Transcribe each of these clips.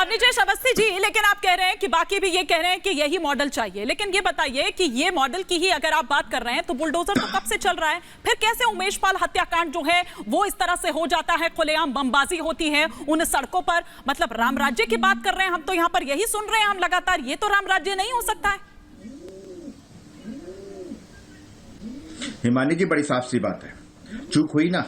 अवनीश अवस्थी जी, लेकिन आप कह रहे हैं कि बाकी भी ये कह रहे हैं कि यही मॉडल चाहिए, लेकिन ये बताइए कि ये मॉडल की ही अगर आप बात कर रहे हैं तो बुलडोजर तो कब से चल रहा है, फिर कैसे उमेश पाल हत्याकांड जो है वो इस तरह से हो जाता है, खुलेआम बमबाजी होती है उन सड़कों पर। मतलब राम राज्य की बात कर रहे हैं हम, तो यहाँ पर यही सुन रहे हैं हम लगातार, ये तो राम राज्य नहीं हो सकता है। हिमानी जी, बड़ी साफ सी बात है, चूक हुई ना।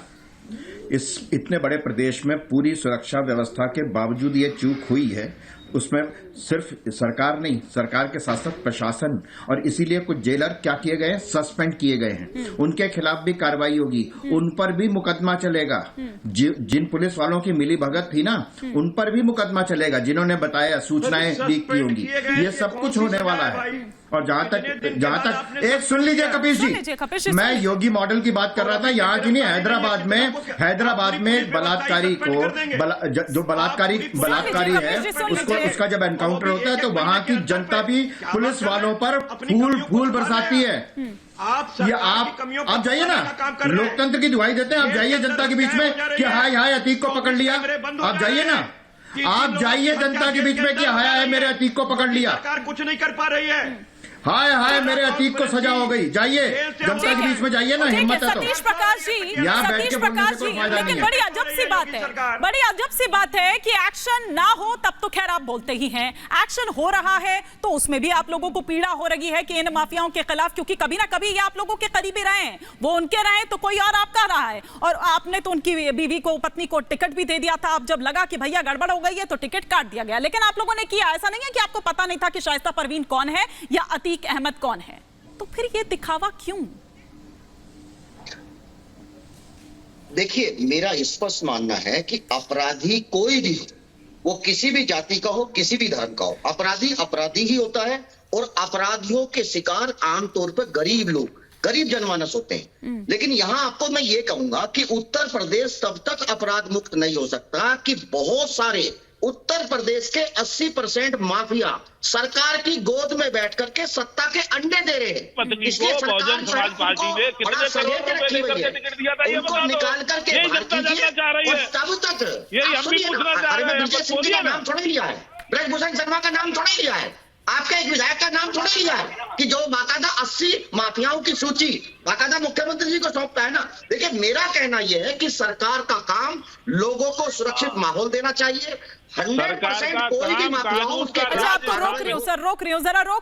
इस इतने बड़े प्रदेश में पूरी सुरक्षा व्यवस्था के बावजूद ये चूक हुई है। उसमें सिर्फ सरकार नहीं, सरकार के साथ साथ प्रशासन, और इसीलिए कुछ जेलर क्या किए गए हैं, सस्पेंड किए गए हैं। उनके खिलाफ भी कार्रवाई होगी, उन पर भी मुकदमा चलेगा। जिन पुलिस वालों की मिली भगत थी ना, उन पर भी मुकदमा चलेगा, जिन्होंने बताया, सूचनाएं लीक की होंगी। ये सब कुछ होने वाला है। और जहां तक एक सुन लीजिए कपिश जी, मैं योगी मॉडल की बात कर रहा था, यहाँ की नहीं, हैदराबाद में बलात्कारी को, जो बलात्कारी है, उसका जब एनकाउंटर होता है तो वहां की जनता भी पुलिस वालों पर फूल बरसाती है। आप जाइए ना, लोकतंत्र की दुहाई देते हैं, आप जाइए जनता के बीच में कि हाय अतीक को पकड़ लिया। आप जाइए ना, आप जाइए जनता के बीच में कि हाय मेरे अतीक को पकड़ लिया। सरकार कुछ नहीं कर पा रही है। हाय मेरे अतीक को सजा हो गई। जाइए जनता के बीच में, जाइए ना, हिम्मत है तो। सतीश प्रकाश जी, लेकिन बड़ी अजब सी बात है कि एक्शन ना हो तब तो खैर आप बोलते ही हैं, एक्शन हो रहा है तो उसमें भी आप लोगों को पीड़ा हो रही है कि इन माफियाओं के खिलाफ, क्योंकि कभी ना कभी ये आप लोगों के करीबी रहे हैं, वो उनके रहे तो कोई और आपका रहा है। और आपने तो उनकी बीवी को, पत्नी को टिकट भी दे दिया था। अब जब लगा कि भैया गड़बड़ हो गई है तो टिकट काट दिया गया, लेकिन आप लोगों ने किया। ऐसा नहीं है कि आपको पता नहीं था कि शाइस्ता परवीन कौन है या अतीक अहमद कौन है, तो फिर ये दिखावा क्यों? देखिए, मेरा स्पष्ट मानना है कि अपराधी कोई भी हो, वो किसी भी जाति का हो, किसी भी धर्म का हो, अपराधी ही होता है। और अपराधियों के शिकार आमतौर पर गरीब लोग, गरीब जनमानस होते हैं। लेकिन यहां आपको मैं ये कहूंगा कि उत्तर प्रदेश तब तक अपराध मुक्त नहीं हो सकता कि बहुत सारे उत्तर प्रदेश के 80% माफिया सरकार की गोद में बैठ करके सत्ता के अंडे दे रहे हैं। इसलिए बहुजन समाज पार्टी ने कितने करोड़ रुपए लेकर के टिकट दिया था, ये बता दो। निकाल करके ये जनता जानना चाह रही है। तब तक ये हम भी पूछना चाह रहे हैं, सिंह का नाम थोड़ा लिया है, ब्रजभूषण शर्मा का नाम थोड़ा लिया है, आपका एक विधायक का नाम थोड़ा लिया है कि जो बाकायदा 80 माफियाओं की सूची बाकायदा मुख्यमंत्री जी को सौंपता है ना। देखिए, मेरा कहना यह है कि सरकार का काम लोगों को सुरक्षित माहौल देना चाहिए। 100% कोई भी माफियाओं उसके खिलाफ। आपको रोक रही हूँ सर, रोक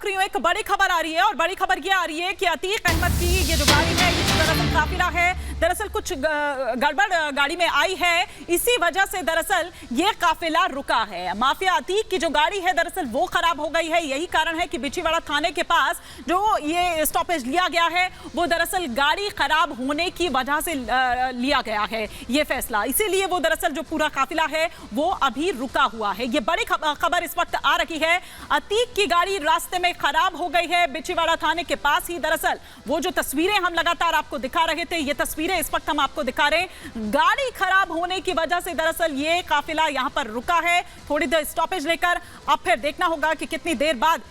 रही हूँ। एक बड़ी खबर आ रही है, और बड़ी खबर ये आ रही है कि अतीक अहमद की ये जो गाड़ी है, ये दरअसल काफिला है, दरअसल कुछ गड़बड़ गाड़ी में आई है, इसी वजह से दरअसल ये काफिला रुका है। माफिया अतीक की जो गाड़ी है दरअसल वो खराब हो गई है। यही कारण है कि बिछीवाड़ा थाने के पास जो ये स्टॉपेज लिया गया है, वो दरअसल गाड़ी खराब होने की वजह से लिया गया है ये फैसला। इसीलिए वो दरअसल जो पूरा काफिला है वो अभी रुका हुआ है। ये बड़ी खबर इस वक्त आ रही है, अतीक की गाड़ी रास्ते में खराब हो गई है बिछीवाड़ा थाने के पास ही। दरअसल वो जो तस्वीरें हम लगातार आपको दिखा रहे थे, ये तस्वीरें इस वक्त हम आपको दिखा रहे हैं। गाड़ी खराब होने की वजह से दरअसल ये काफिला यहां पर रुका है थोड़ी देर स्टॉपेज लेकर। अब फिर देखना होगा कि कितनी देर बाद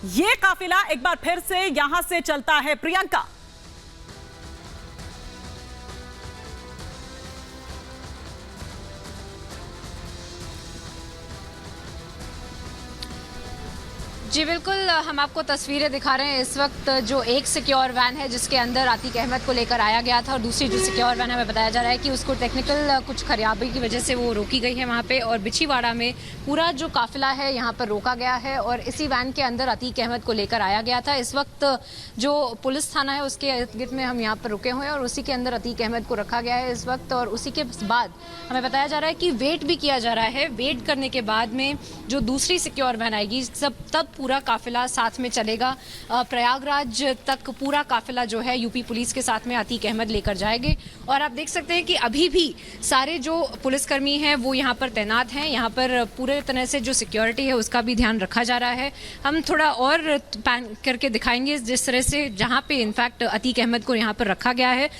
ये काफिला एक बार फिर से यहां से चलता है। प्रियंका, जी बिल्कुल, हम आपको तस्वीरें दिखा रहे हैं। इस वक्त जो एक सिक्योर वैन है जिसके अंदर अतीक अहमद को लेकर आया गया था, और दूसरी जो सिक्योर वैन हमें बताया जा रहा है कि उसको टेक्निकल कुछ खराबी की वजह से वो रोकी गई है वहाँ पे, और बिछीवाड़ा में पूरा जो काफिला है यहाँ पर रोका गया है, और इसी वैन के अंदर अतीक अहमद को लेकर आया गया था। इस वक्त जो पुलिस थाना है उसके इर्द गिर्द में हम यहाँ पर रुके हुए हैं, और उसी के अंदर अतीक अहमद को रखा गया है इस वक्त। और उसी के बाद हमें बताया जा रहा है कि वेट भी किया जा रहा है। वेट करने के बाद में जो दूसरी सिक्योर वैन आएगी, तब पूरा काफिला साथ में चलेगा। प्रयागराज तक पूरा काफिला जो है यूपी पुलिस के साथ में अतीक अहमद लेकर जाएंगे। और आप देख सकते हैं कि अभी भी सारे जो पुलिसकर्मी हैं वो यहाँ पर तैनात हैं। यहाँ पर पूरे तरह से जो सिक्योरिटी है उसका भी ध्यान रखा जा रहा है। हम थोड़ा और पैन करके दिखाएंगे जिस तरह से जहाँ पे इनफैक्ट अतीक अहमद को यहाँ पर रखा गया है,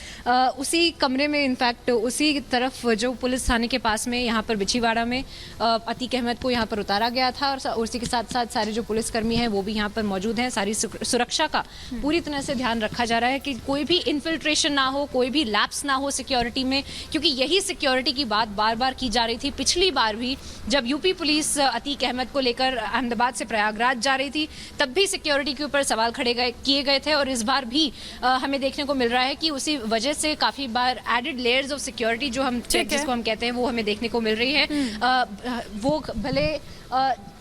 उसी कमरे में इनफैक्ट उसी तरफ जो पुलिस थाने के पास में यहाँ पर बिछीवाड़ा में अतीक अहमद को यहाँ पर उतारा गया था, और उसी के साथ साथ सारे जो पुलिस पुलिसकर्मी हैं वो भी यहाँ पर मौजूद हैं। सारी सुरक्षा का पूरी तरह से ध्यान रखा जा रहा है कि कोई भी इन्फिल्ट्रेशन ना हो, कोई भी लैप्स ना हो सिक्योरिटी में, क्योंकि यही सिक्योरिटी की बात बार बार की जा रही थी। पिछली बार भी जब यूपी पुलिस अतीक अहमद को लेकर अहमदाबाद से प्रयागराज जा रही थी तब भी सिक्योरिटी के ऊपर सवाल किए गए थे, और इस बार भी हमें देखने को मिल रहा है कि उसी वजह से काफी बार एडेड लेयर्स ऑफ सिक्योरिटी जिसको हम कहते हैं वो हमें देखने को मिल रही है। वो भले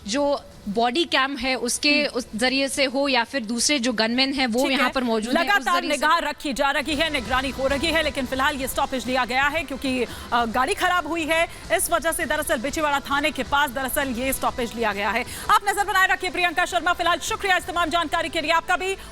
जो बॉडी कैम है उसके उस जरिए से हो या फिर दूसरे जो गनमैन हैं वो यहाँ पर मौजूद हैं, लगातार निगाह रखी जा रही है, निगरानी हो रही है, लेकिन फिलहाल ये स्टॉपेज लिया गया है क्योंकि गाड़ी खराब हुई है। इस वजह से दरअसल बिछीवाड़ा थाने के पास दरअसल ये स्टॉपेज लिया गया है। आप नजर बनाए रखिए। प्रियंका शर्मा, फिलहाल शुक्रिया इस तमाम जानकारी के लिए। आपका भी